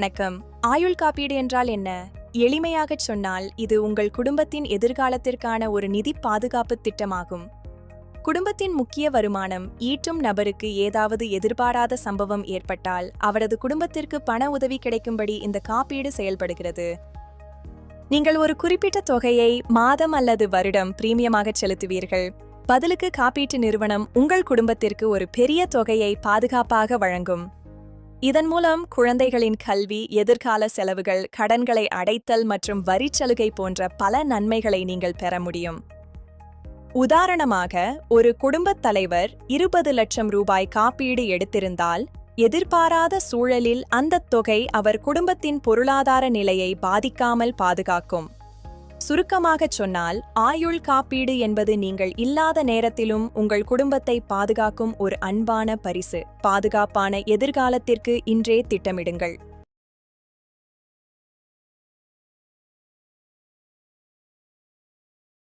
வணக்கம். ஆயுள் காப்பீடு என்றால் என்ன? எளிமையாகச் சொன்னால், இது உங்கள் குடும்பத்தின் எதிர்காலத்திற்கான ஒரு நிதி பாதுகாப்பு திட்டமாகும். குடும்பத்தின் முக்கிய வருமானம் ஈட்டும் நபருக்கு ஏதாவது எதிர்பாராத சம்பவம் ஏற்பட்டால், அவரது குடும்பத்திற்கு பண உதவி கிடைக்கும்படி இந்த காப்பீடு செயல்படுகிறது. நீங்கள் ஒரு குறிப்பிட்ட தொகையை மாதம் அல்லது வருடம் பிரீமியமாகச் செலுத்துவீர்கள். பதிலுக்கு காப்பீட்டு நிறுவனம் உங்கள் குடும்பத்திற்கு ஒரு பெரிய தொகையை பாதுகாப்பாக வழங்கும். இதன் மூலம் குழந்தைகளின் கல்வி, எதிர்கால செலவுகள், கடன்களை அடைத்தல் மற்றும் வரிச்சலுகை போன்ற பல நன்மைகளை நீங்கள் பெற முடியும். உதாரணமாக, ஒரு குடும்பத் தலைவர் 20 லட்சம் ரூபாய் காப்பீடு எடுத்திருந்தால், எதிர்பாராத சூழலில் அந்தத் தொகை அவர் குடும்பத்தின் பொருளாதார நிலையை பாதிக்காமல் பாதுகாக்கும். சுருக்கமாகச் சொன்னால், ஆயுள் காப்பீடு என்பது நீங்கள் இல்லாத நேரத்திலும் உங்கள் குடும்பத்தை பாதுகாக்கும் ஒரு அன்பான பரிசு. பாதுகாப்பான எதிர்காலத்திற்கு இன்றே திட்டமிடுங்கள்.